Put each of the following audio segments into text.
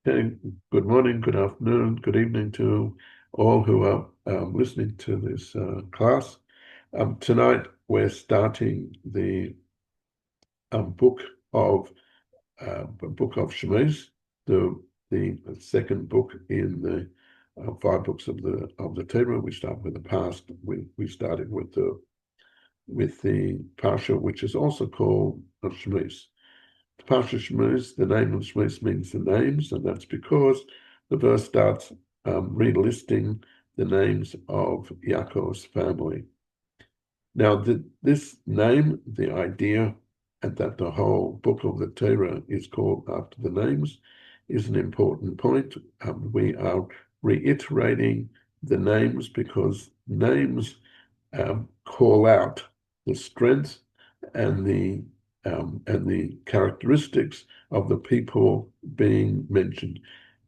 Okay, good morning, good afternoon, good evening to all who are listening to this class. Tonight we're starting the book of Shemos, the second book in the five books of the Torah. We start with the past. We started with the parsha, which is also called Shemos. Parsha Shemos, the name of Shemos means the names, and that's because the verse starts relisting the names of Yaakov's family. Now, this name, the idea, and that the whole book of the Torah is called after the names, is an important point. We are reiterating the names because names call out the strength and the characteristics of the people being mentioned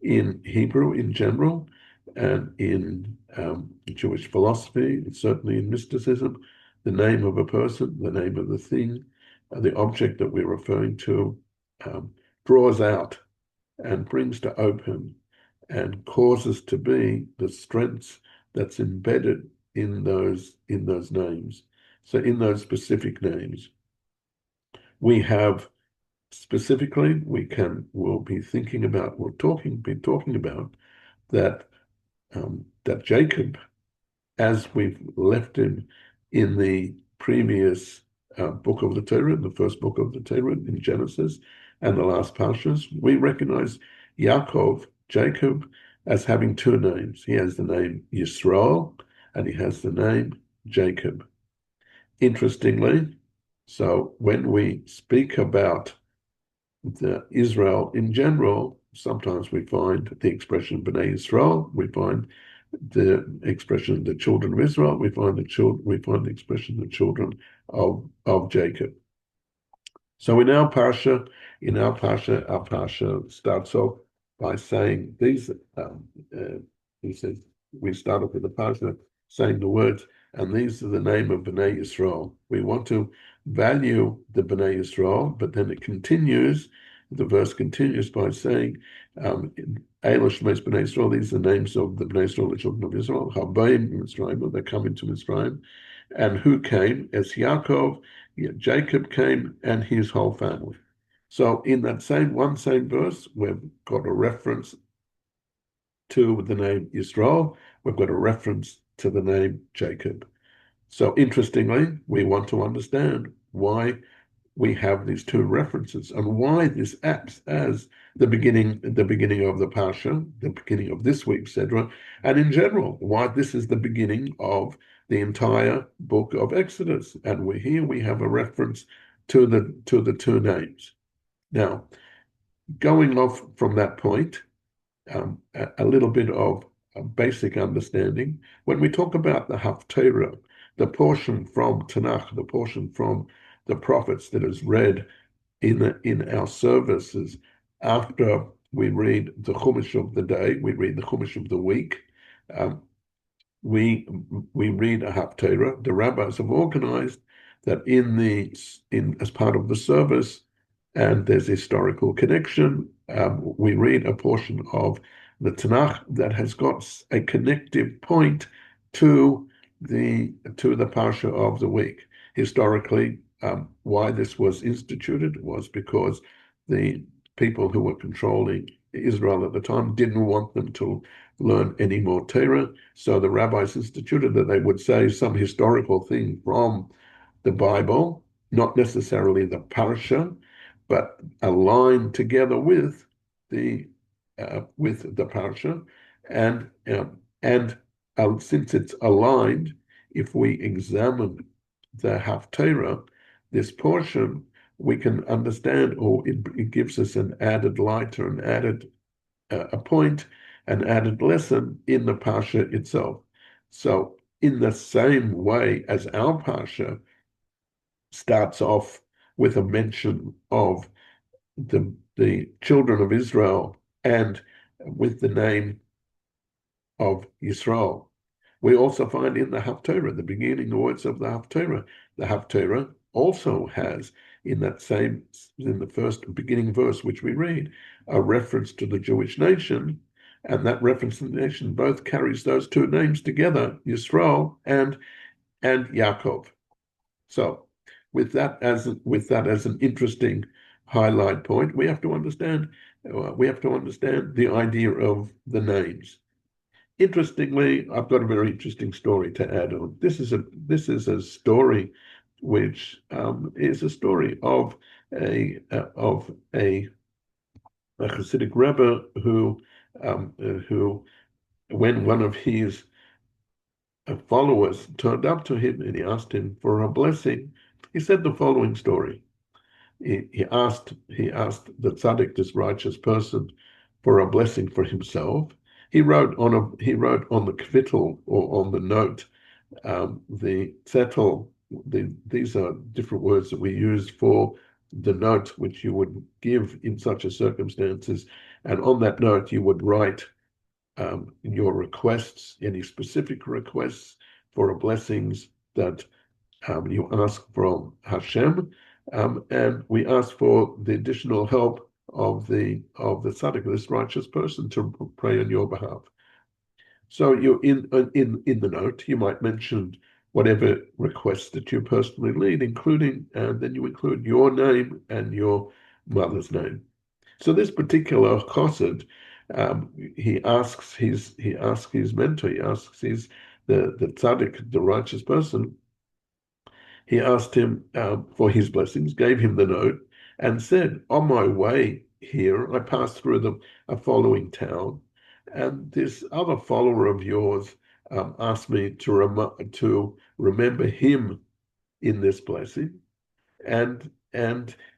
in Hebrew in general, and in Jewish philosophy, certainly in mysticism. The name of a person, the name of the thing, the object that we're referring to, draws out and brings to open and causes to be the strengths that's embedded in those names. So in those specific names, we have specifically, we'll be talking about that that Jacob, as we've left him in the previous book of the Torah, the first book of the Torah in Genesis, and the last parshas, we recognize Yaakov, Jacob, as having two names. He has the name Yisrael, and he has the name Jacob. Interestingly, so when we speak about the Israel in general, sometimes we find the expression Bnei Yisrael, we find the expression the children of Israel, we find the expression the children of Jacob. So our parsha, our parsha starts off by saying these. He says we start off with the parsha saying the words, and these are the name of Bnei Yisrael. We want to value the Bnei Yisrael, but then the verse continues by saying, Eilish Shemos Bnei Yisrael, these are the names of the Bnei Yisrael, the children of Israel, Habayim Mitzrayim, they come into Mitzrayim, and who came? As Yaakov, Jacob came, and his whole family. So in that same verse, we've got a reference to the name Yisrael, we've got a reference to the name Jacob. So interestingly, we want to understand why we have these two references and why this acts as the beginning of the parsha, the beginning of this week's Sedra, and in general, why this is the beginning of the entire book of Exodus. And here we have a reference to the two names. Now, going off from that point, a little bit of a basic understanding. When we talk about the Haftarah, the portion from Tanakh, the portion from the prophets that is read in our services after we read the Chumash of the day, we read the Chumash of the week, we read a Haftarah. The rabbis have organized that as part of the service, and there's historical connection, we read a portion of the Tanakh that has got a connective point to the parsha of the week. Historically, why this was instituted was because the people who were controlling Israel at the time didn't want them to learn any more Torah, so the rabbis instituted that they would say some historical thing from the Bible, not necessarily the parsha, but aligned together with the parsha, and since it's aligned, if we examine the Haftarah, this portion, we can understand, or it gives us an added light or an added a point, an added lesson in the parsha itself. So, in the same way as our parsha starts off with a mention of the children of Israel and with the name of Yisrael, we also find in the Haftarah, the beginning words of the Haftarah also has in the first beginning verse, which we read, a reference to the Jewish nation, and that reference to the nation both carries those two names together, Yisrael and Yaakov. So, with that as an interesting highlight point, we have to understand the idea of the names. Interestingly, I've got a very interesting story to add on. This is a story which is a story of a Hasidic Rebbe who, when one of his followers turned up to him and he asked him for a blessing, he said the following story. He asked the tzaddik, this righteous person, for a blessing for himself. He wrote on the kvittel, or on the note, the zettel. These are different words that we use for the note which you would give in such a circumstances. And on that note, you would write your requests, any specific requests for blessings that you ask from Hashem, and we ask for the additional help of the tzaddik, this righteous person, to pray on your behalf. So you in the note you might mention whatever requests that you personally lead, including, and then you include your name and your mother's name. So this particular chassid, he asks his mentor, the tzaddik, the righteous person. He asked him for his blessings, gave him the note, and said, "On my way here, I passed through a following town, and this other follower of yours asked me to remember him in this blessing, and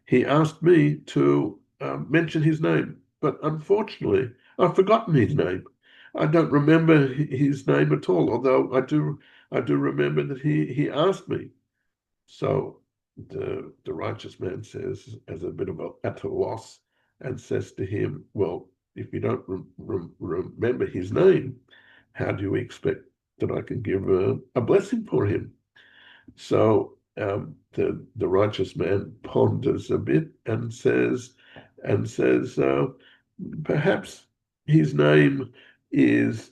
he asked me to mention his name, but unfortunately, I've forgotten his name. I don't remember his name at all, although I do remember that he asked me." So the righteous man says, as a bit of at a loss, and says to him, "Well, if you don't remember his name, how do you expect that I can give a blessing for him?" So the righteous man ponders a bit and says, "Perhaps his name is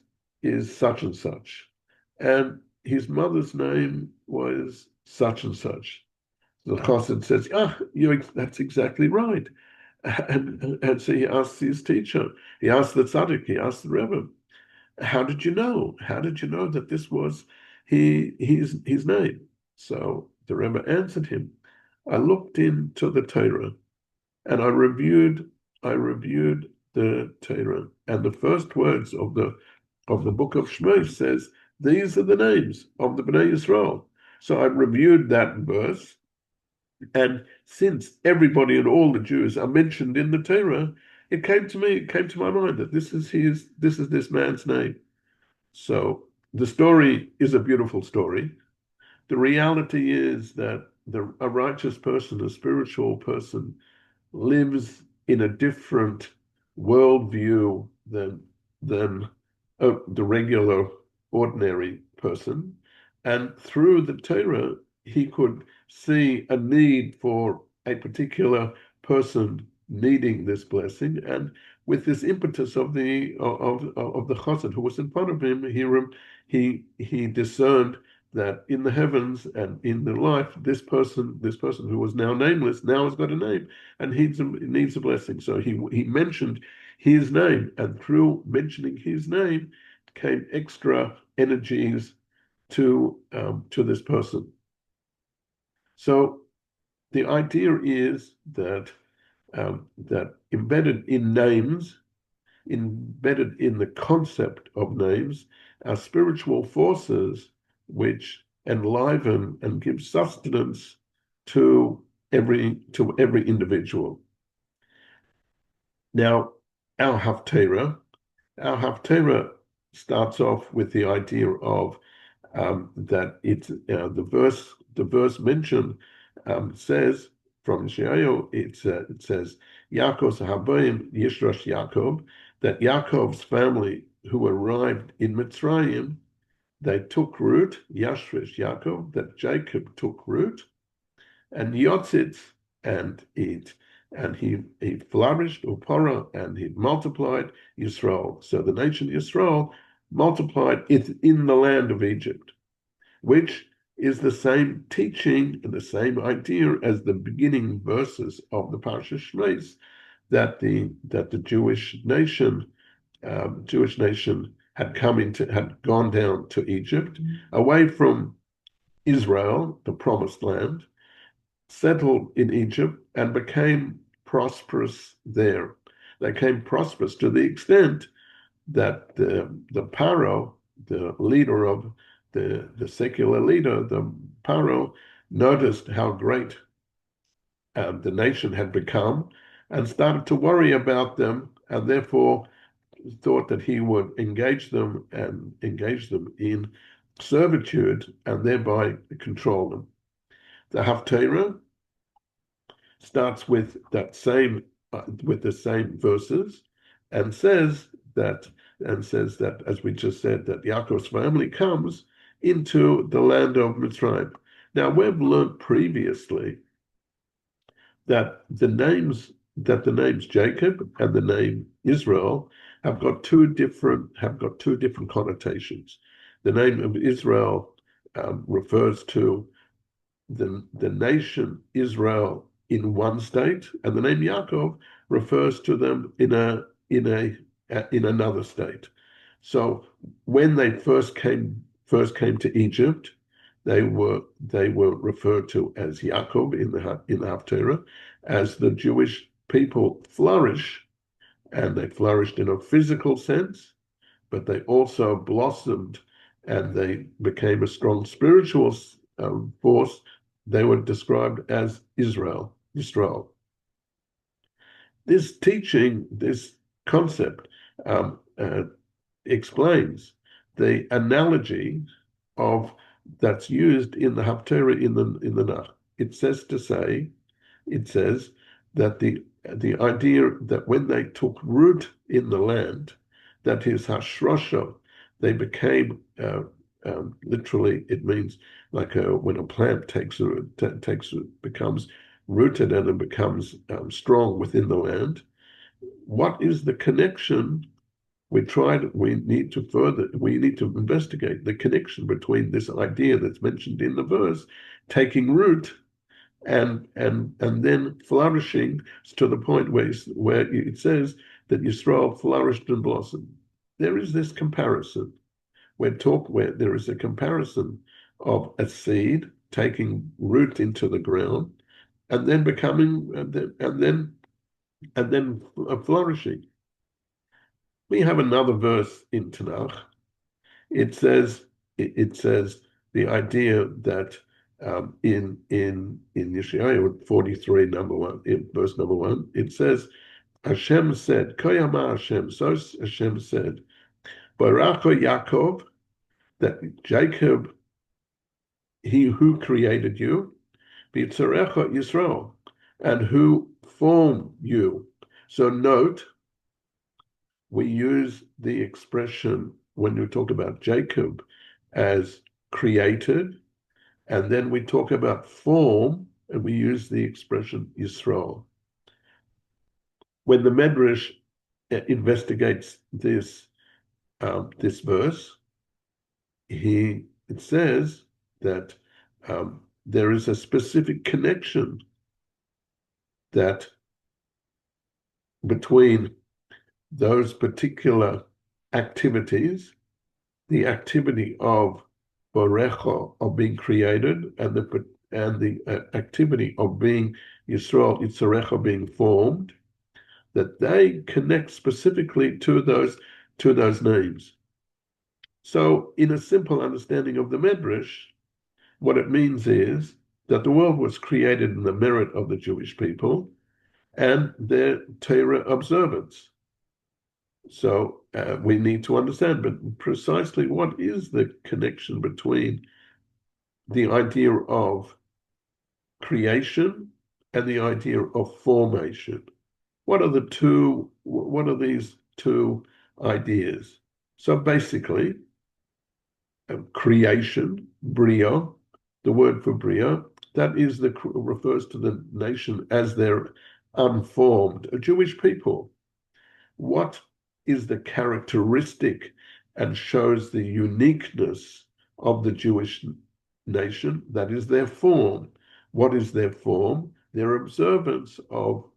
such and such, and his mother's name was such and such." The chassid says, "That's exactly right." And so he asks his teacher, he asked the tzaddik, he asked the Rebbe, "How did you know? How did you know that this was his name?" So the Rebbe answered him, "I looked into the Torah, and I reviewed the Torah, and the first words of the book of Shemos says, these are the names of the Bnei Yisrael. So I reviewed that verse, and since everybody and all the Jews are mentioned in the Torah, it came to my mind that this is this man's name." So the story is a beautiful story. The reality is that a righteous person, a spiritual person, lives in a different worldview than the regular, ordinary person. And through the Torah, he could see a need for a particular person needing this blessing, and with this impetus of the chassid who was in front of him, he discerned that in the heavens and in the life, this person who was now nameless now has got a name and needs a blessing. So he mentioned his name, and through mentioning his name came extra energies to this person. So the idea is that embedded in names, embedded in the concept of names, are spiritual forces which enliven and give sustenance to every individual. Now, our Haftarah starts off with the idea of that it's the verse mentioned says from Yeshayahu, it says Yaakov Habayim Yishrash Yaakov, that Yaakov's family who arrived in Mitzrayim, they took root, Yashresh Yaakov, that Jacob took root, and yotzit, and he flourished, upara, and he multiplied Yisrael. So the nation Yisrael multiplied it in the land of Egypt, which is the same teaching and the same idea as the beginning verses of the Parsha Shemos, that the Jewish nation had gone down to Egypt, away from Israel, the promised land, settled in Egypt, and became prosperous there. They became prosperous to the extent that the Paro, the leader of the secular leader, the Paro, noticed how great the nation had become and started to worry about them, and therefore thought that he would engage them in servitude and thereby control them. The Haftarah starts with the same verses and says that, as we just said, that Yaakov's family comes into the land of Mitzrayim. Now we've learned previously that the names Jacob and the name Israel have got two different connotations. The name of Israel refers to the nation Israel in one state, and the name Yaakov refers to them in another state. So when they first came to Egypt, they were referred to as Yaakov in the Haftarah, as the Jewish people flourish, and they flourished in a physical sense, but they also blossomed and they became a strong spiritual force. They were described as Israel. This teaching, this concept, explains the analogy that's used in the Haftarah in the Nach. It says that the idea that when they took root in the land, that is hashrosha, they became literally, it means like when a plant becomes rooted and it becomes strong within the land. What is the connection? We need to investigate the connection between this idea that's mentioned in the verse, taking root and then flourishing to the point where it says that Yisrael flourished and blossomed. There is this comparison where there is a comparison of a seed taking root into the ground and then flourishing. We have another verse in Tanakh. It says the idea that in Yeshayahu 43, verse number 1, it says, Hashem said, Koyama Hashem, so Hashem said, Baracho Yaakov, that Jacob, he who created you, B'tzarecha Yisrael, and who formed you. So note, we use the expression when we talk about Jacob as created, and then we talk about form, and we use the expression Yisrael. When the Medrash investigates this verse, it says that there is a specific connection that between those particular activities, the activity of Borecha, of being created, and the activity of being Yisrael, Yitzarecha, being formed, that they connect specifically to those names. So, in a simple understanding of the Medrash, what it means is that the world was created in the merit of the Jewish people and their Torah observance. So we need to understand, but precisely what is the connection between the idea of creation and the idea of formation? What are these two ideas? So basically, creation, bria, the word for bria, That is refers to the nation as they're unformed, a Jewish people. What is the characteristic and shows the uniqueness of the Jewish nation? That is their form. What is their form? Their observance of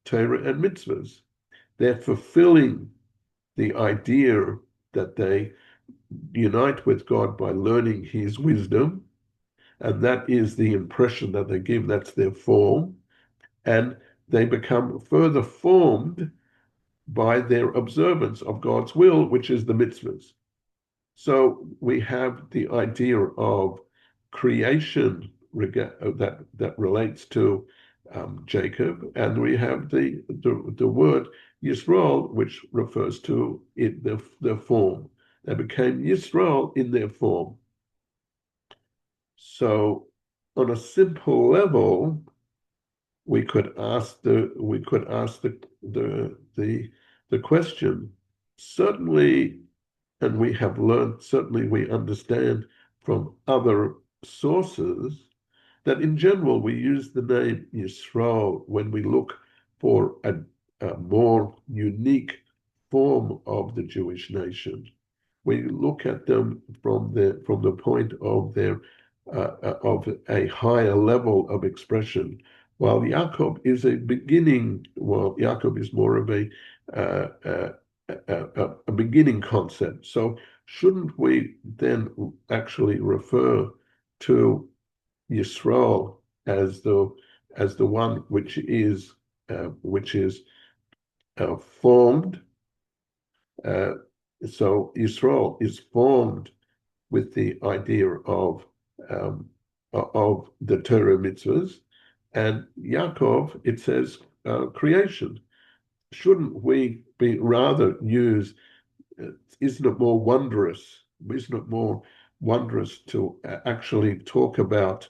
Torah and mitzvahs. They're fulfilling the idea that they unite with God by learning his wisdom, and that is the impression that they give. That's their form, and they become further formed by their observance of God's will, which is the mitzvahs. So we have the idea of creation that relates to Jacob, and we have the word Yisrael, which refers to their form. They became Yisrael in their form. So, on a simple level, we could ask the question. Certainly, and we have learned. Certainly, we understand from other sources that in general we use the name Yisrael when we look for a more unique form of the Jewish nation. We look at them from the point of their of a higher level of expression, while Yaakov is a beginning. Well, Yaakov is more of a beginning concept. So shouldn't we then actually refer to Yisrael as the one which is formed? So Yisrael is formed with the idea of the Torah mitzvahs, and Yaakov, it says creation. Shouldn't we be rather use? Isn't it more wondrous? Isn't it more wondrous to actually talk about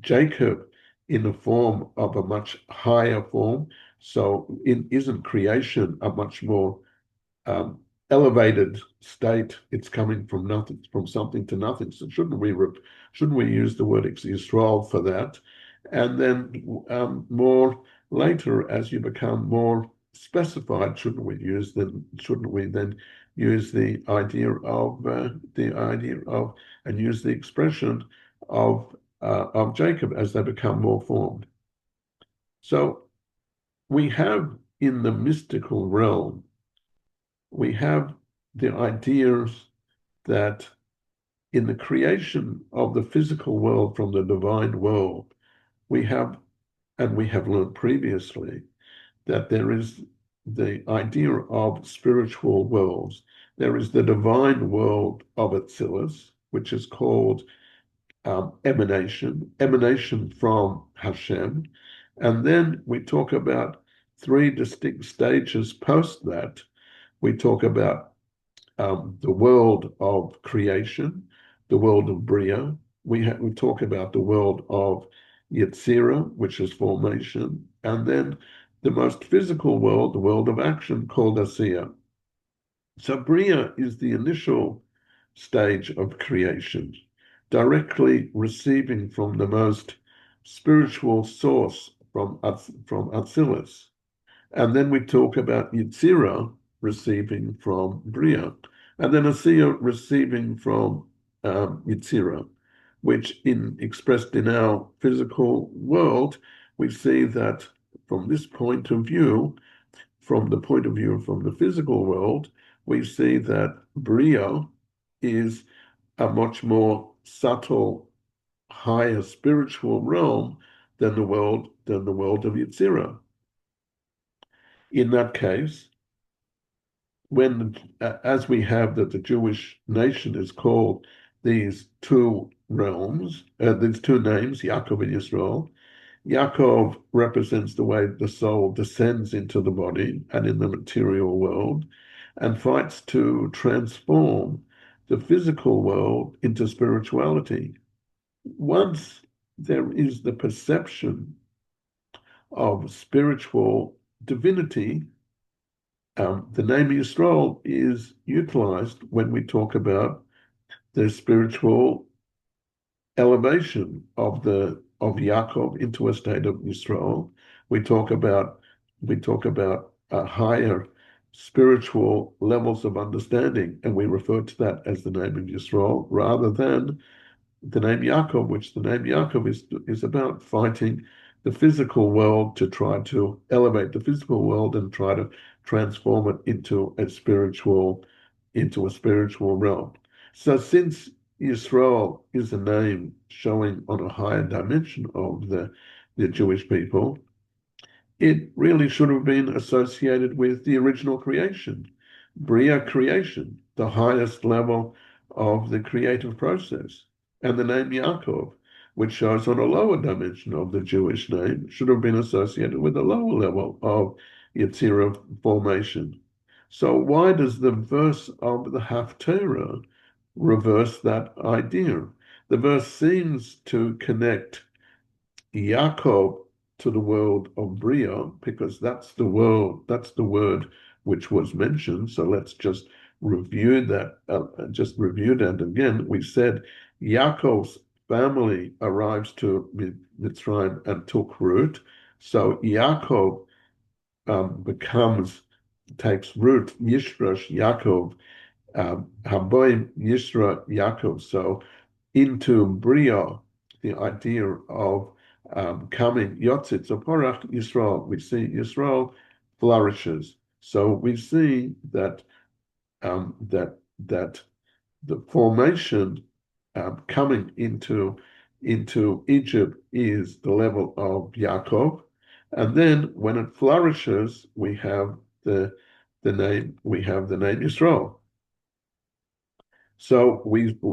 Jacob in the form of a much higher form? So, isn't creation a much more elevated state? It's coming from nothing, from something to nothing. So shouldn't we use the word Yisrael for that? And then more later, as you become more specified, shouldn't we then use the idea of and use the expression of Jacob as they become more formed? So we have in the mystical realm, we have the ideas that in the creation of the physical world from the divine world, we have learned previously that there is the idea of spiritual worlds. There is the divine world of Atzilus, which is called emanation from Hashem. And then we talk about three distinct stages post that. We talk about the world of creation, the world of Bria. We talk about the world of Yetzirah, which is formation, and then the most physical world, the world of action, called Asiya. So Bria is the initial stage of creation, directly receiving from the most spiritual source from Atzilus. And then we talk about Yetzirah receiving from Bria, and then Asiya receiving from Yetzirah, which expressed in our physical world, we see that from this point of view, from the physical world, we see that Bria is a much more subtle, higher spiritual realm than the world of Yetzirah. In that case, as we have that the Jewish nation is called these two realms, these two names, Yaakov and Yisrael. Yaakov represents the way the soul descends into the body and in the material world and fights to transform the physical world into spirituality. Once there is the perception of spiritual divinity, the name Yisrael is utilized when we talk about the spiritual elevation of Yaakov into a state of Yisrael. We talk about higher spiritual levels of understanding, and we refer to that as the name of Yisrael, rather than the name Yaakov, which the name Yaakov is about fighting the physical world to try to elevate the physical world and try to transform it into a spiritual realm. So since Yisrael is a name showing on a higher dimension of the Jewish people, it really should have been associated with the original creation, Bria creation, the highest level of the creative process. And the name Yaakov, which shows on a lower dimension of the Jewish name, should have been associated with a lower level of Yetzirah formation. So why does the verse of the Haftarah reverse that idea? The verse seems to connect Yaakov to the world of Bria, because that's the word which was mentioned. So let's just review that. Again. We said Yaakov's family arrives to Mitzrayim and took root. So Yaakov takes root. Yishrash Yaakov, Haboim Yisra Yaakov. So into Bria, the idea of coming Yotzit. So Porach Yisrael, we see Yisrael flourishes. So we see that that the formation coming into Egypt is the level of Yaakov, and then when it flourishes, we have the name Yisrael. So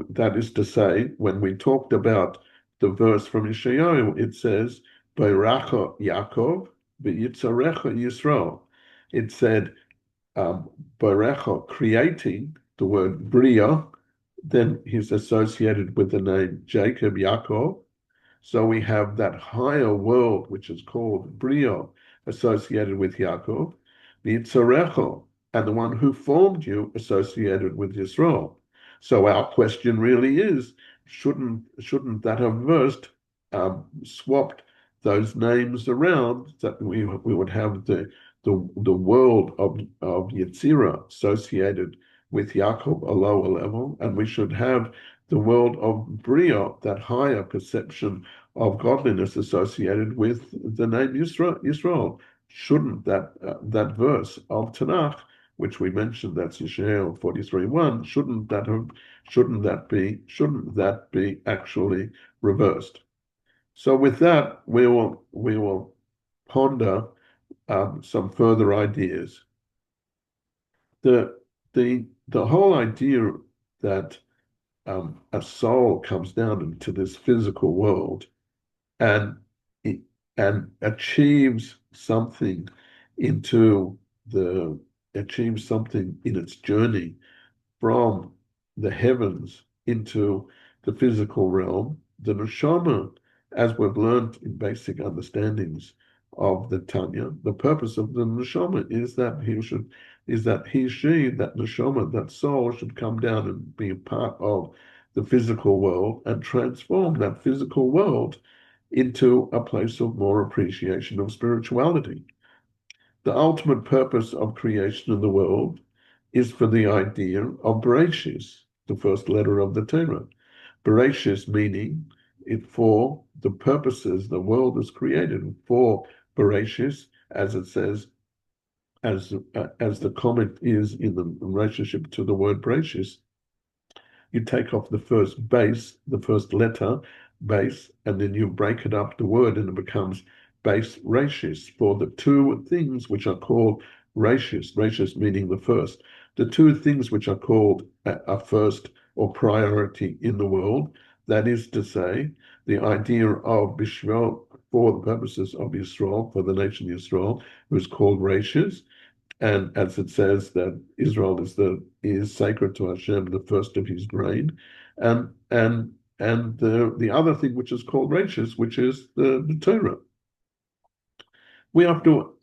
that is to say, when we talked about the verse from Yeshayahu, it says, Baracha Yaakov, V'yitzarecha Yisrael. It said, Baracha, creating, the word Bria, then he's associated with the name Jacob, Yaakov. So we have that higher world, which is called Bria, associated with Yaakov, V'yitzarecha, and the one who formed you, associated with Yisrael. So our question really is, shouldn't that have first swapped those names around, so that we would have the world of Yetzirah associated with Yaakov, a lower level, and we should have the world of Bria, that higher perception of godliness, associated with the name Yisrael. Shouldn't that verse of Tanakh, which we mentioned, that's Yeshayahu 43:1, shouldn't that be actually reversed? So with that, we will ponder some further ideas. The whole idea that a soul comes down into this physical world and achieves something in its journey from the heavens into the physical realm. The neshama, as we've learned in basic understandings of the Tanya, the purpose of the neshama is that that neshama, that soul, should come down and be a part of the physical world and transform that physical world into a place of more appreciation of spirituality. The ultimate purpose of creation of the world is for the idea of Bereshis, the first letter of the Torah. Bereshis meaning for the purposes the world is created for Bereshis, as it says, as the comment is in the relationship to the word Bereshis. You take off the first base, the first letter, base, and then you break it up, the word, and it becomes base rashis, for the two things which are called rashis meaning the first. The two things which are called a first or priority in the world, that is to say, the idea of Bishra, for the purposes of Yisrael, for the nation Yisrael, who is called rashis, and as it says that Israel is sacred to Hashem, the first of his grain, and the other thing which is called rashis, which is the Torah. We have to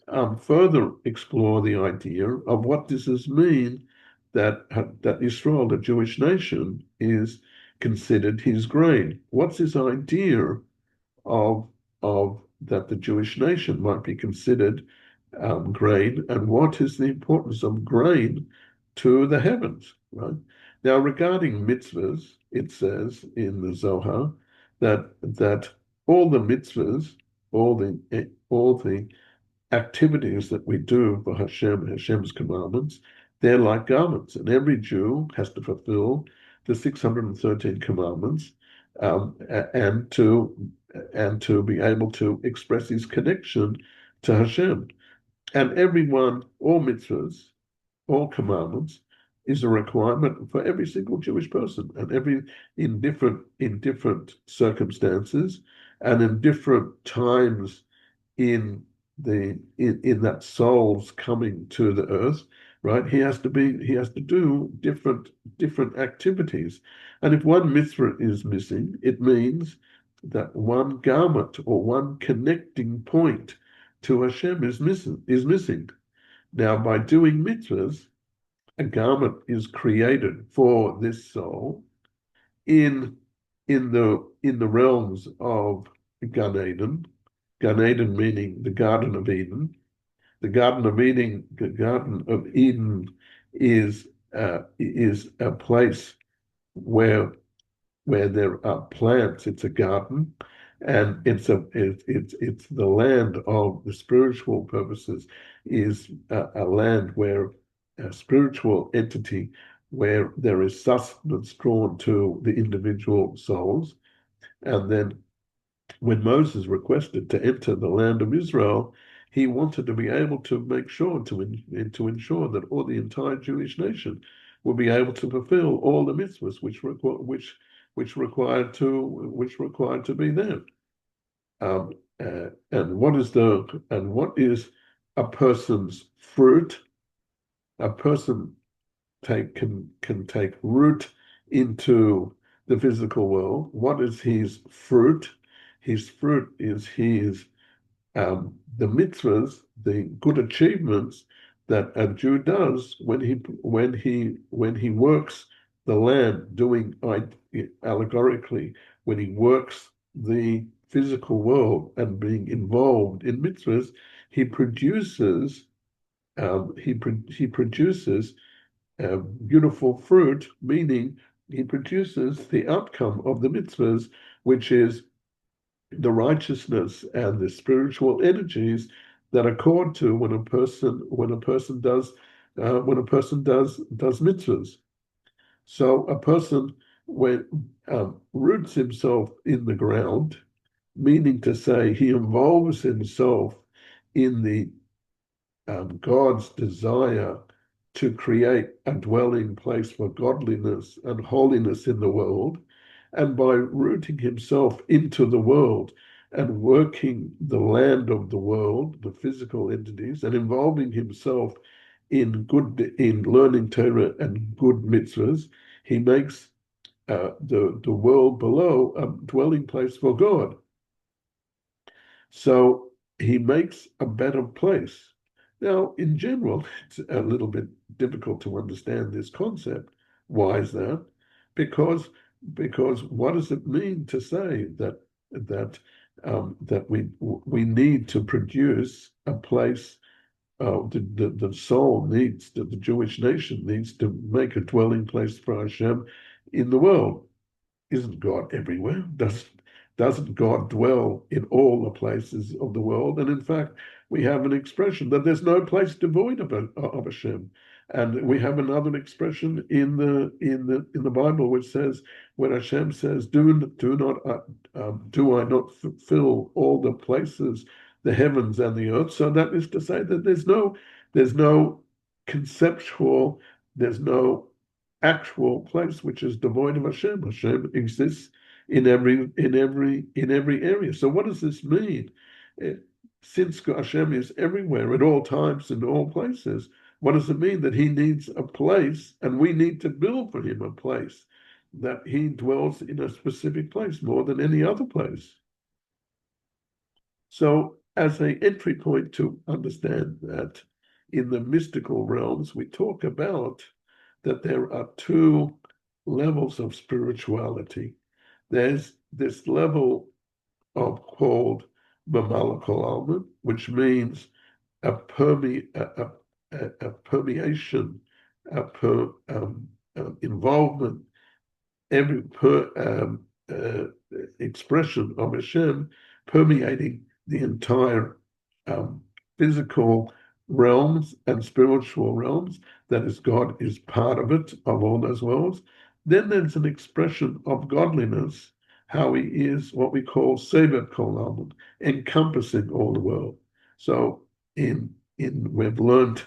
further explore the idea of what does this mean that Yisrael, the Jewish nation, is considered his grain. What's his idea of that the Jewish nation might be considered grain, and what is the importance of grain to the heavens, right? Now, regarding mitzvahs, it says in the Zohar that all the mitzvahs, all the activities that we do for Hashem's commandments, they're like garments, and every Jew has to fulfill the 613 commandments, and to be able to express his connection to Hashem. And everyone, all mitzvahs, all commandments, is a requirement for every single Jewish person, and in different circumstances and in different times in that soul's coming to the earth, right? He has to do different activities. And if one mitzvah is missing, it means that one garment or one connecting point to Hashem is missing. Now, by doing mitzvahs, a garment is created for this soul in the realms of Gan Eden. Gan Eden meaning the Garden of Eden. The Garden of Eden is a place where there are plants. It's a garden, and it's the land of the spiritual purposes. Is a land where a spiritual entity, where there is sustenance drawn to the individual souls. And then when Moses requested to enter the land of Israel, he wanted to be able to make sure to ensure that all the entire Jewish nation will be able to fulfill all the mitzvahs which required to be there. And what is a person's fruit? A person can take root into the physical world. What is his fruit? His fruit is the mitzvahs, the good achievements that a Jew does when he works the land, doing allegorically, when he works the physical world and being involved in mitzvahs, he produces beautiful fruit, meaning he produces the outcome of the mitzvahs, which is the righteousness and the spiritual energies that accord to when a person does mitzvahs. So a person roots himself in the ground, meaning to say he involves himself in the God's desire to create a dwelling place for godliness and holiness in the world. And by rooting himself into the world and working the land of the world, the physical entities, and involving himself in learning Torah and good mitzvahs, he makes the world below a dwelling place for God. So he makes a better place. Now, in general, it's a little bit difficult to understand this concept. Why is that? Because what does it mean to say that we need to produce a place? The soul needs, the Jewish nation needs to make a dwelling place for Hashem in the world. Isn't God everywhere? Doesn't God dwell in all the places of the world? And in fact, we have an expression that there's no place devoid of Hashem. And we have another expression in the Bible which says, when Hashem says, do I not fill all the places, the heavens and the earth? So that is to say that there's no conceptual, there's no actual place which is devoid of Hashem. Hashem exists in every area. So what does this mean? Since Hashem is everywhere at all times in all places, what does it mean? That he needs a place, and we need to build for him a place, that he dwells in a specific place more than any other place. So as an entry point to understand that in the mystical realms, we talk about that there are two levels of spirituality. There's this level of called Mamalakal Alman, which means a permeation, involvement, every expression of Hashem permeating the entire physical realms and spiritual realms. That is, God is part of it, of all those worlds. Then there's an expression of godliness, how he is what we call Sevet Kol Alman, encompassing all the world. So we've learned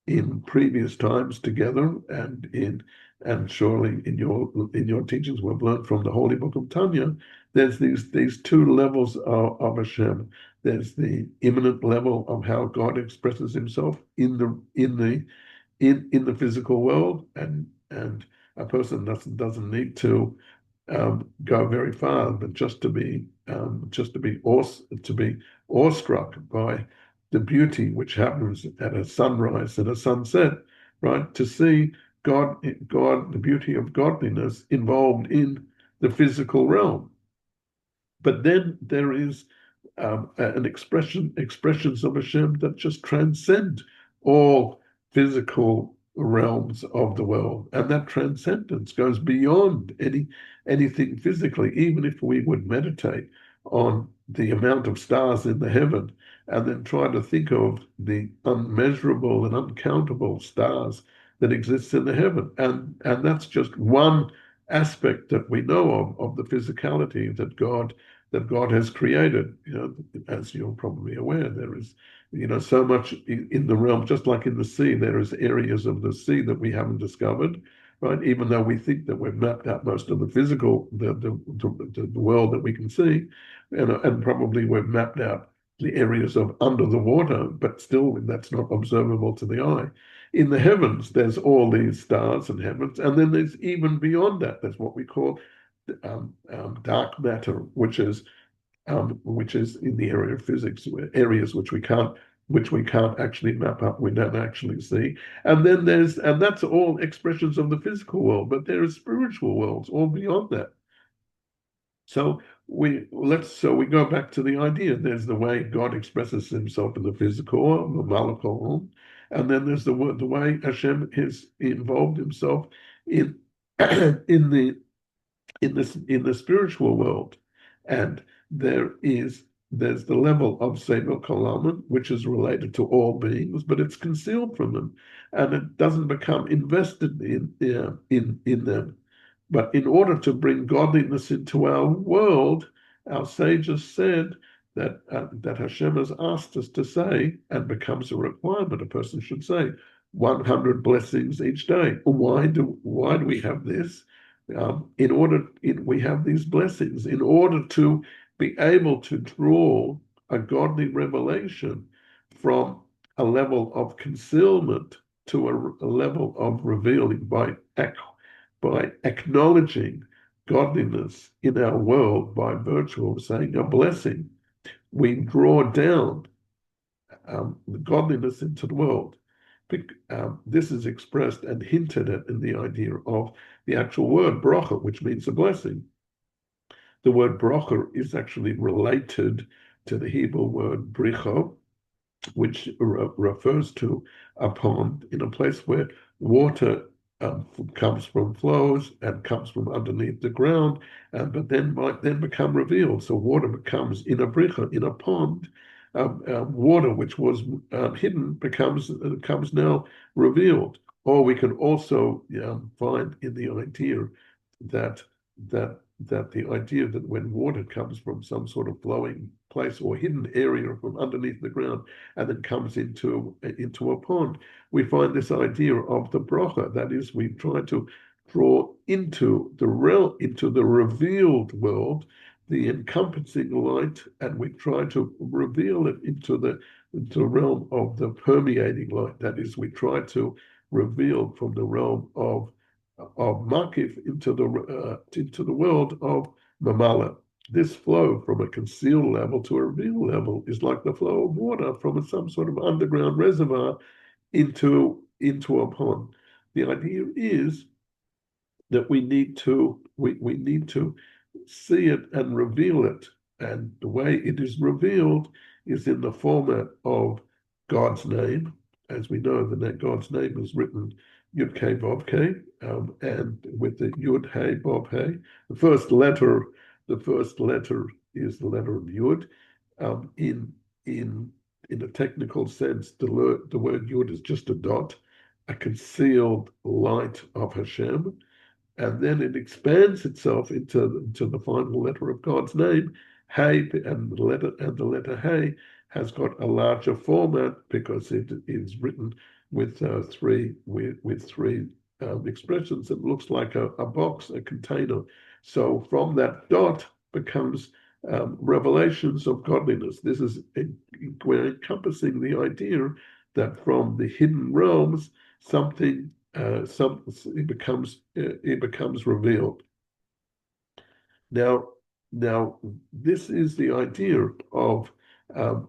in previous times together, and surely in your teachings we've learned from the Holy Book of Tanya. There's these two levels of Hashem. There's the immanent level of how God expresses Himself in the physical world, and a person doesn't need to go very far, but just to be awestruck by the beauty which happens at a sunrise and a sunset, right? To see God, the beauty of godliness involved in the physical realm. But then there is an expressions of Hashem that just transcend all physical realms of the world, and that transcendence goes beyond anything physically. Even if we would meditate on the amount of stars in the heaven, and then try to think of the unmeasurable and uncountable stars that exist in the heaven, and that's just one aspect that we know of the physicality that God has created. As you're probably aware, there is so much in the realm, just like in the sea. There is areas of the sea that we haven't discovered, right? Even though we think that we've mapped out most of the physical, the world that we can see, and probably we've mapped out the areas of under the water, but still that's not observable to the eye. In the heavens, there's all these stars and heavens, and then there's even beyond that. There's what we call dark matter, which is in the area of physics, areas which we can't actually map up, we don't actually see. And then and that's all expressions of the physical world, but there are spiritual worlds all beyond that. So we go back to the idea. There's the way God expresses Himself in the physical, the malakol, and then there's the way Hashem has involved Himself in in the spiritual world. And there's the level of Sevel Kol, which is related to all beings, but it's concealed from them, and it doesn't become invested in them. But in order to bring godliness into our world, our sages said that Hashem has asked us to say, and becomes a requirement, a person should say 100 blessings each day. Why do we have this? We have these blessings in order to be able to draw a godly revelation from a level of concealment to a level of revealing by acknowledging godliness in our world by virtue of saying a blessing. We draw down the godliness into the world. This is expressed and hinted at in the idea of the actual word bracha, which means a blessing. The word bracha is actually related to the Hebrew word bricha, which refers to a pond in a place where water comes from flows and comes from underneath the ground, but then might become revealed. So water becomes in a bricha, in a pond. Water which was hidden becomes now revealed. Or we can also find in the idea that the idea that when water comes from some sort of flowing place or hidden area from underneath the ground and then comes into a pond, we find this idea of the bracha. That is, we try to draw into the revealed world the encompassing light, and we try to reveal it into the realm of the permeating light. That is, we try to reveal from the realm of Makif into the world of Mamala. this flow from a concealed level to a revealed level is like the flow of water from some sort of underground reservoir into a pond. The idea is that we need to see it and reveal it. And the way it is revealed is in the format of God's name. As we know, that God's name is written Yud K Vav K, and with the Yud Hey Vav Hey. The first letter is the letter of Yud. In a technical sense, the word Yud is just a dot, a concealed light of Hashem, and then it expands itself into the final letter of God's name, Hey, and the letter Hey has got a larger format because it is written with three expressions. It looks like a box, a container. So from that dot becomes revelations of godliness. We're encompassing the idea that from the hidden realms it becomes revealed. Now, this is the idea of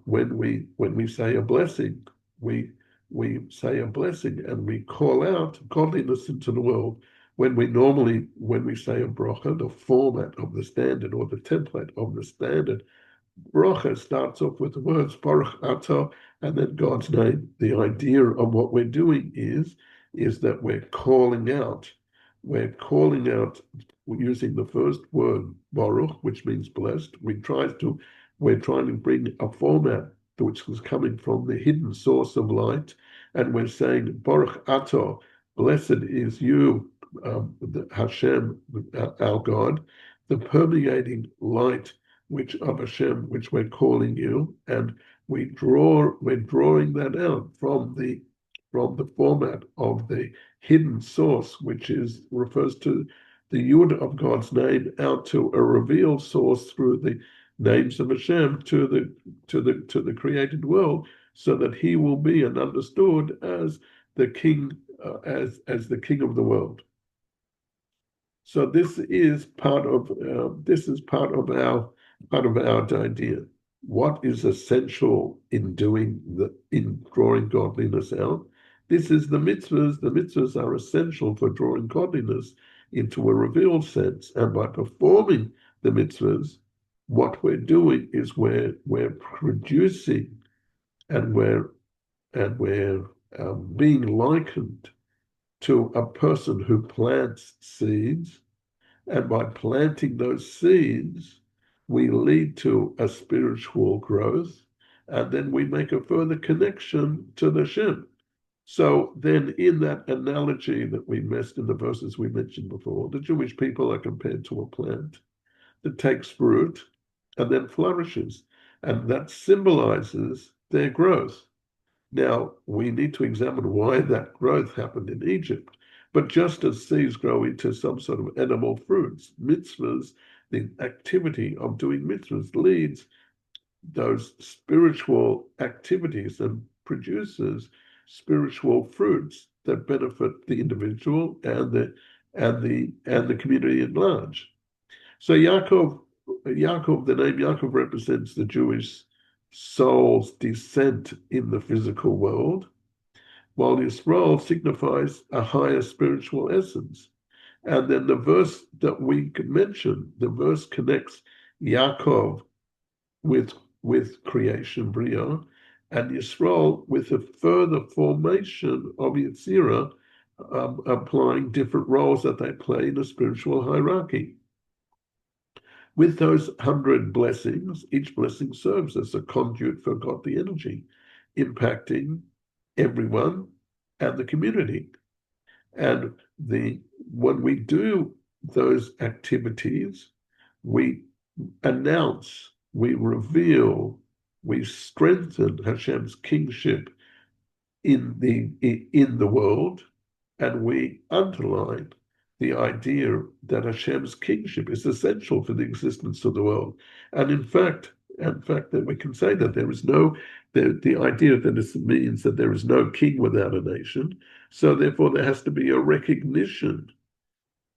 when we say a blessing, we say a blessing and we call out godliness into the world. When we say a bracha, the format of the standard or the template of the standard, bracha starts off with the words Baruch Atah and then God's name. The idea of what we're doing is that we're calling out using the first word Baruch, which means blessed. We're trying to bring a format which is coming from the hidden source of light, and we're saying Baruch Atah, blessed is you, Hashem, our God, the permeating light of Hashem, which we're calling you, and we're drawing that out from the format of the hidden source, which refers to the Yud of God's name, out to a revealed source through the names of Hashem to the created world, so that He will be and understood as the King, as the King of the world. So this is part of our idea. What is essential in drawing godliness out? This is the mitzvahs. The mitzvahs are essential for drawing godliness into a revealed sense. And by performing the mitzvahs, what we're doing is we're producing and we're being likened to a person who plants seeds. And by planting those seeds, we lead to a spiritual growth, and then we make a further connection to the Shem. So then in that analogy that we missed in the verses we mentioned before, the Jewish people are compared to a plant that takes fruit and then flourishes, and that symbolizes their growth. Now, we need to examine why that growth happened in Egypt. But just as seeds grow into some sort of edible fruits, mitzvahs, the activity of doing mitzvahs leads those spiritual activities and produces spiritual fruits that benefit the individual and the community at large. So Yaakov, the name Yaakov represents the Jewish soul's descent in the physical world, while Yisrael signifies a higher spiritual essence. And then the verse that we could mention, the verse connects Yaakov with creation, Bria, and Yisrael with a further formation of Yetzirah, applying different roles that they play in a spiritual hierarchy. With those 100 blessings, each blessing serves as a conduit for godly energy, impacting everyone and the community. And when we do those activities, we announce, we reveal, we strengthen Hashem's kingship in the world, and we underline the idea that Hashem's kingship is essential for the existence of the world. And in fact, that we can say that there is the idea that this means that there is no king without a nation. So therefore, there has to be a recognition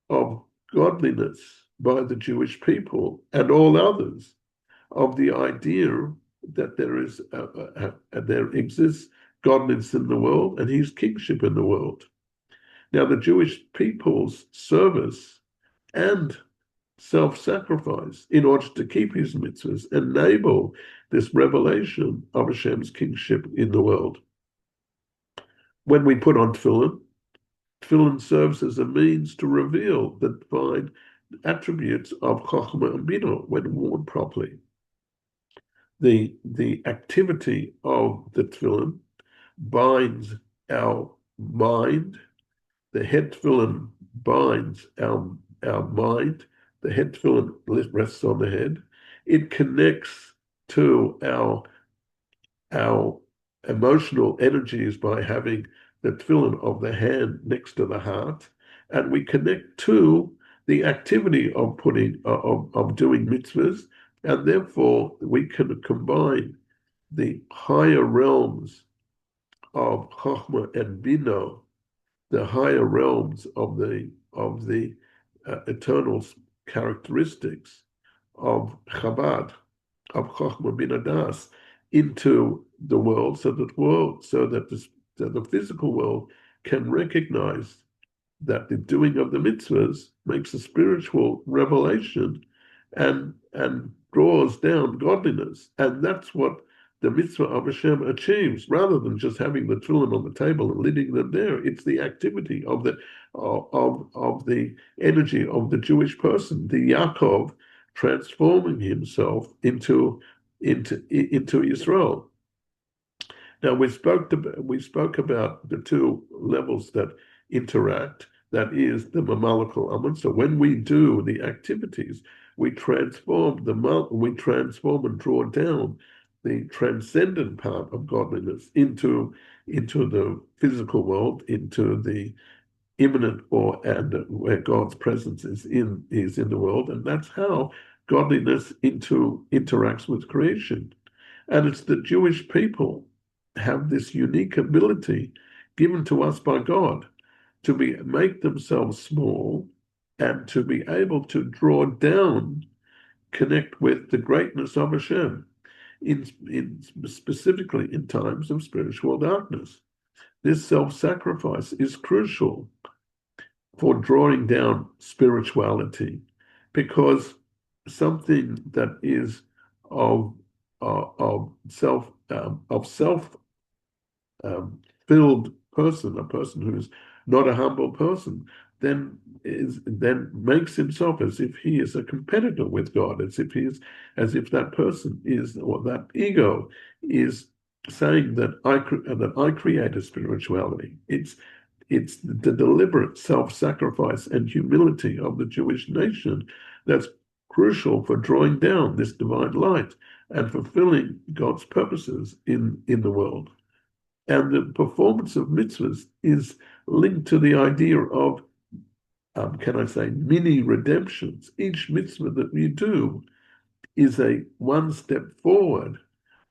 of godliness by the Jewish people and all others of the idea that there exists godliness in the world and his kingship in the world. Now, the Jewish people's service and self-sacrifice in order to keep his mitzvahs enable this revelation of Hashem's kingship in the world. When we put on tefillin, tefillin serves as a means to reveal the divine attributes of Chochmah and Binah when worn properly. The activity of the tefillin binds our mind. The head tefillin binds our mind. The head tefillin rests on the head. It connects to our emotional energies by having the tefillin of the hand next to the heart, and we connect to the activity of doing mitzvahs, and therefore we can combine the higher realms of Chochmah and Binah, the higher realms of the eternal characteristics of Chabad, of Chochmah Binah Das, into the world, so that the physical world can recognize that the doing of the mitzvahs makes a spiritual revelation and draws down godliness. And that's what the mitzvah of Hashem achieves, rather than just having the tefillin on the table and leaving them there. It's the activity of the energy of the Jewish person, the Yaakov, transforming himself into Yisrael. Now we spoke about the two levels that interact. That is the mamalakal amun. So when we do the activities, we transform and draw down the transcendent part of godliness into the physical world, into the immanent where God's presence is in the world, and that's how godliness interacts with creation. And it's the Jewish people have this unique ability given to us by God to make themselves small and to be able to draw down, connect with the greatness of Hashem, specifically in times of spiritual darkness. This self-sacrifice is crucial for drawing down spirituality, because something that is of self-filled person, a person who is not a humble person, then makes himself as if he is a competitor with God, as if that person is, or that ego is saying that I created spirituality. It's the deliberate self-sacrifice and humility of the Jewish nation that's crucial for drawing down this divine light and fulfilling God's purposes in the world. And the performance of mitzvahs is linked to the idea of, mini redemptions. Each mitzvah that we do is a one step forward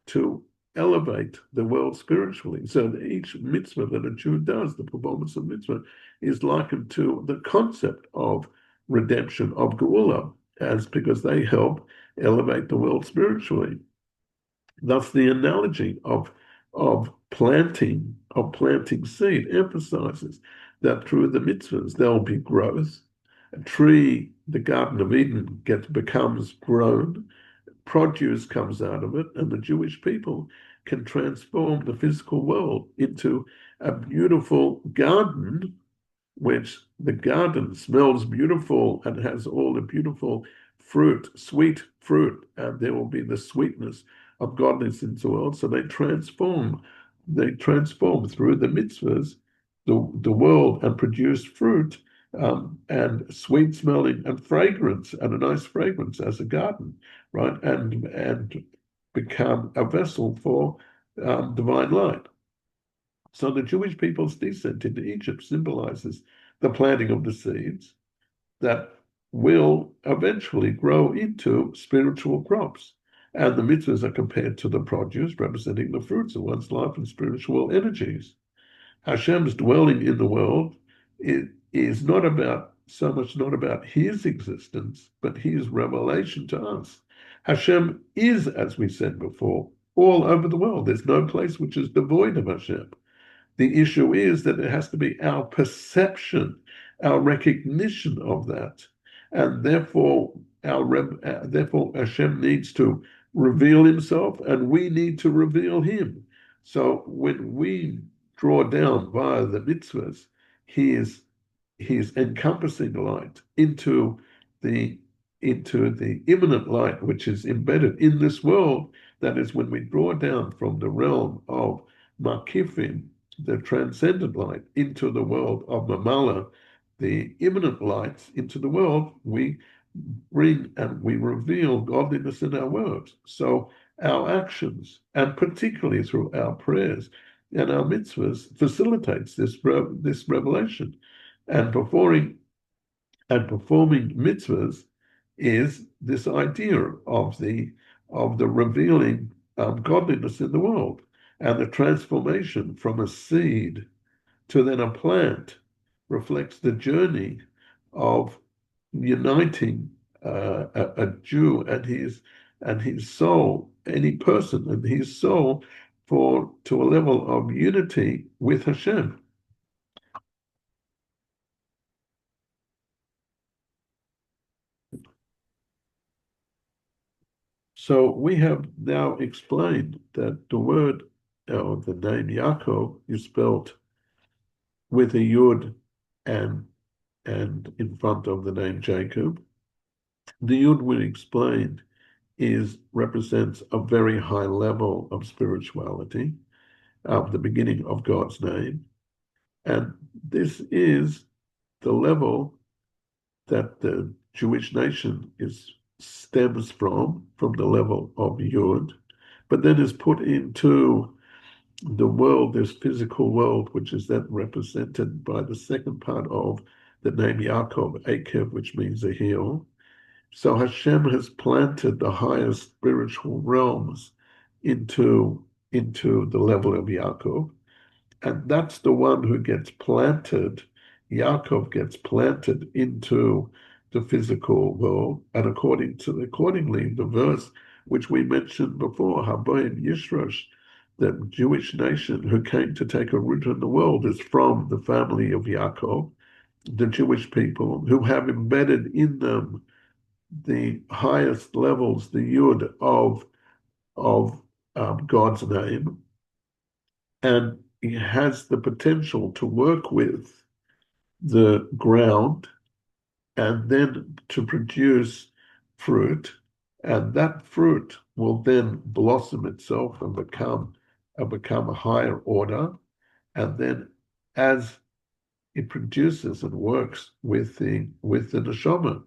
to elevate the world spiritually. So each mitzvah that a Jew does, the performance of mitzvah, is likened to the concept of redemption, of geula, because they help elevate the world spiritually. Thus, the analogy of planting seed emphasizes that through the mitzvahs there will be growth. A tree, the Garden of Eden, becomes grown, produce comes out of it, and the Jewish people can transform the physical world into a beautiful garden, which the garden smells beautiful and has all the beautiful fruit, sweet fruit, and there will be the sweetness of godliness into the world. So they transform through the mitzvahs the world and produce fruit and sweet smelling and fragrance, and a nice fragrance as a garden, right? And become a vessel for divine light. So the Jewish people's descent into Egypt symbolizes the planting of the seeds that will eventually grow into spiritual crops. And the mitzvahs are compared to the produce, representing the fruits of one's life and spiritual energies. Hashem's dwelling in the world is not about so much not about his existence, but his revelation to us. Hashem is, as we said before, all over the world. There's no place which is devoid of Hashem. The issue is that it has to be our perception, our recognition of that, and therefore therefore Hashem needs to reveal himself, and we need to reveal him. So when we draw down via the mitzvahs, he's encompassing light into the immanent light which is embedded in this world. That is, when we draw down from the realm of Makifim, the transcendent light, into the world of Mamala, the immanent lights, into the world, we bring and we reveal godliness in our words. So our actions, and particularly through our prayers and our mitzvahs, facilitates this revelation. And performing mitzvahs is this idea of the revealing godliness in the world, and the transformation from a seed to then a plant reflects the journey of uniting a Jew and his soul, any person and his soul, to a level of unity with Hashem. So we have now explained that the word, or the name Yaakov, is spelled with a Yud and in front of the name Jacob. The Yud, we explained, represents a very high level of spirituality, the beginning of God's name. And this is the level that the Jewish nation stems from the level of Yud, but then is put into the world, this physical world, which is then represented by the second part of the name Yaakov, Akev, which means a heel. So Hashem has planted the highest spiritual realms into the level of Yaakov, and that's the one who gets planted. Yaakov gets planted into the physical world, and accordingly, the verse which we mentioned before, Habayim Yisrael, the Jewish nation who came to take a root in the world, is from the family of Yaakov, the Jewish people, who have embedded in them the highest levels, the Yud of God's name, and he has the potential to work with the ground and then to produce fruit, and that fruit will then blossom itself and become a higher order, and then as it produces and works with the neshama,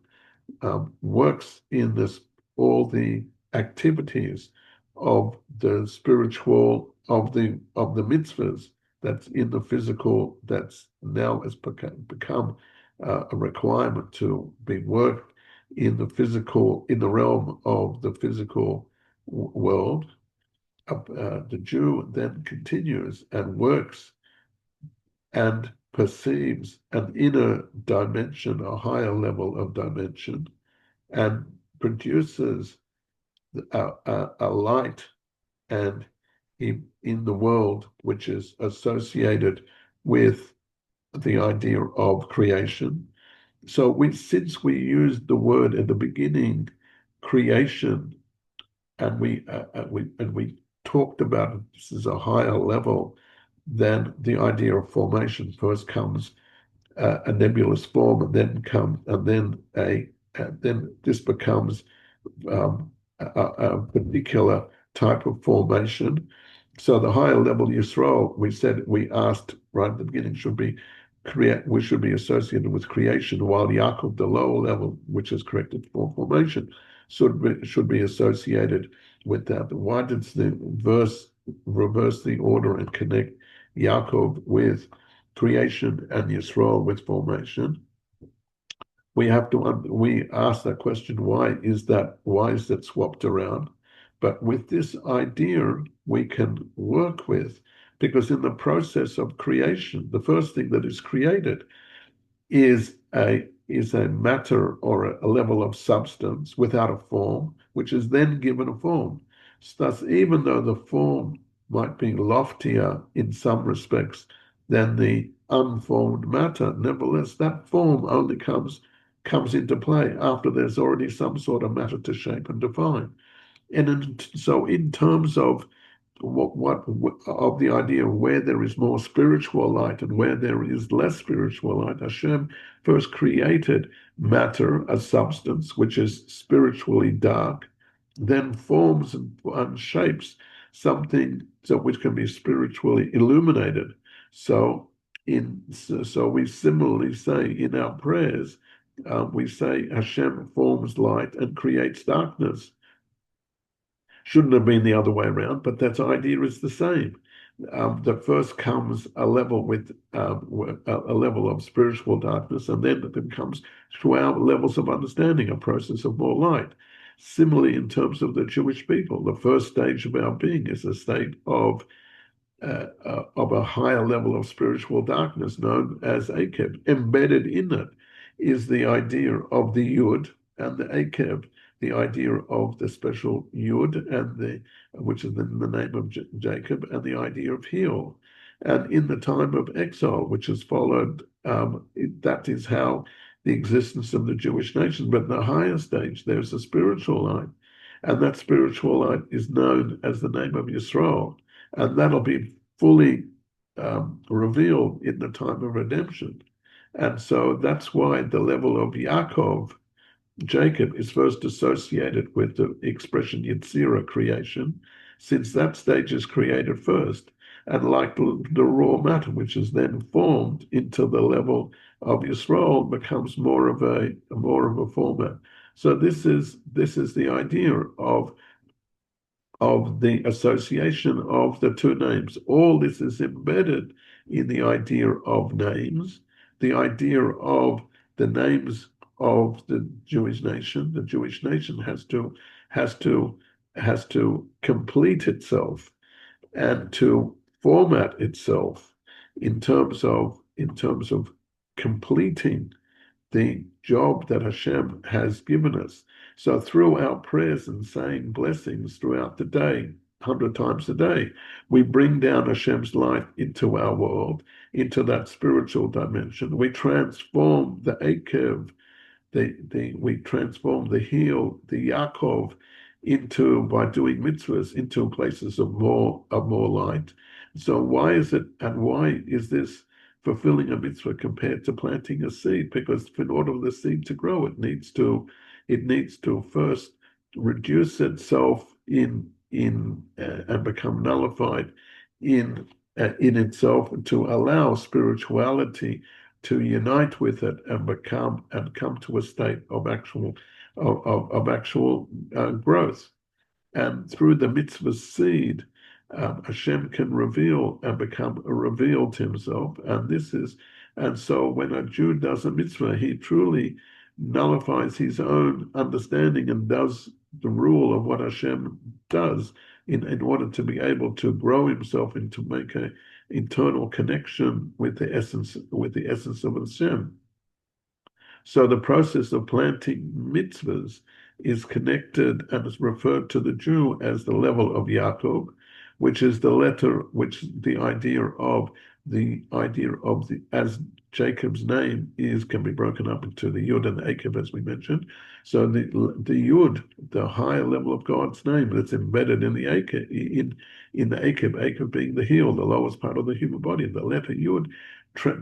works in all the activities of the spiritual, of the mitzvahs that's in the physical, that's now has become a requirement to be worked in the realm of the physical world. The Jew then continues and works and perceives an inner dimension, a higher level of dimension, and produces a light and in the world which is associated with the idea of creation. So since we used the word at the beginning, creation, and we talked about it, this is a higher level than the idea of formation. First comes a nebulous form, and then this becomes a particular type of formation. So the higher level Yisrael, we asked right at the beginning, should be associated with creation, while Yaakov, the lower level, which is corrected for formation, should be associated with that. Why did the verse reverse the order and connect Yaakov with creation and Yisrael with formation? We ask that question, why is that swapped around? But with this idea, we can work with, because in the process of creation, the first thing that is created is is a matter or a level of substance without a form, which is then given a form. So thus, even though the form might be loftier in some respects than the unformed matter, nevertheless, that form only comes into play after there's already some sort of matter to shape and define. And so in terms of what of the idea of where there is more spiritual light and where there is less spiritual light, Hashem first created matter, a substance which is spiritually dark, then forms and shapes something which can be spiritually illuminated. So we similarly say in our prayers, we say Hashem forms light and creates darkness. Shouldn't have been the other way around, but that idea is the same. That first comes a level with a level of spiritual darkness, and then it comes through our levels of understanding, a process of more light. Similarly, in terms of the Jewish people, the first stage of our being is a state of a higher level of spiritual darkness known as Akev. Embedded in it is the idea of the Yud and the Akev, the idea of the special Yud and which is the name of Jacob, and the idea of Heel. And in the time of exile, which has followed, that is how the existence of the Jewish nation. But in the higher stage, there's a spiritual light, and that spiritual light is known as the name of Yisrael, and that'll be fully revealed in the time of redemption. And so that's why the level of Yaakov, Jacob, is first associated with the expression Yetzirah, creation, since that stage is created first, and like the raw matter, which is then formed into the level of Yisrael, becomes more of a format. So this is the idea of the association of the two names. All this is embedded in the idea of names, the idea of the names of the Jewish nation. The Jewish nation has to complete itself and to format itself in terms of completing the job that Hashem has given us. So through our prayers and saying blessings throughout the day, 100 times a day, we bring down Hashem's light into our world, into that spiritual dimension. We transform the Akev, we transform the Heel, the Yaakov, by doing mitzvahs, into places of more light. So why is this fulfilling a mitzvah compared to planting a seed? Because in order for the seed to grow, it needs to first reduce itself and become nullified in itself, to allow spirituality to unite with it and come to a state of actual growth. And through the mitzvah seed, Hashem can reveal and become revealed to himself. And so when a Jew does a mitzvah, he truly nullifies his own understanding and does the rule of what Hashem does in order to be able to grow himself and to make an internal connection with the essence of Hashem. So the process of planting mitzvahs is connected and is referred to the Jew as the level of Yaakov, which is the idea of as Jacob's name can be broken up into the Yud and the Akev, as we mentioned. So the Yud, the higher level of God's name that's embedded in the Akev, in the Akev being the heel, the lowest part of the human body. The letter Yud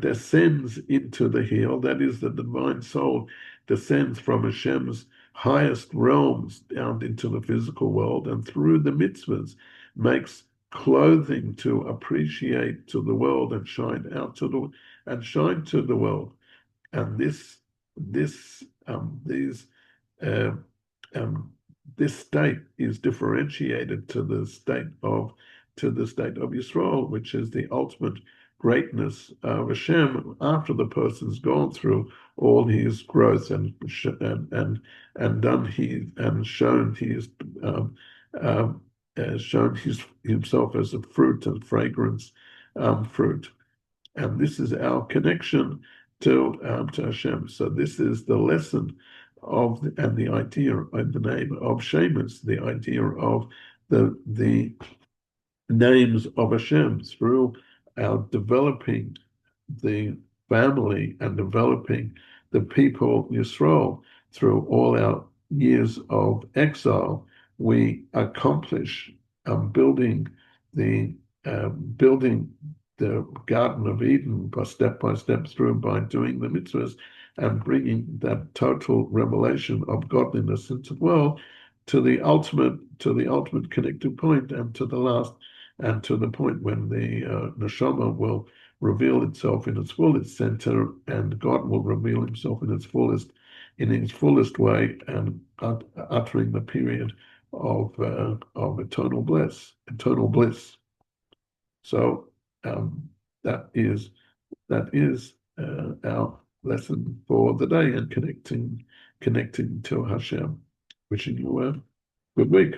descends into the heel, that is, the divine soul descends from Hashem's highest realms down into the physical world, and through the mitzvahs makes clothing to appreciate to the world and shine to the world. And this state is differentiated to the state of Yisrael, which is the ultimate greatness of Hashem after the person's gone through all his growth and shown himself as a fruit and fragrance fruit. And this is our connection to Hashem. So this is the lesson of and the idea and the name of Shemos, the idea of the names of Hashem through our developing the family and developing the people Yisrael through all our years of exile. We accomplish building the Garden of Eden by step through by doing the mitzvahs and bringing that total revelation of godliness into the world to the ultimate connected point and to the last and to the point when the neshama will reveal itself in its fullest center, and God will reveal Himself in its fullest way, and uttering the period of eternal bliss. So that is our lesson for the day, and connecting to Hashem. Wishing you a good week.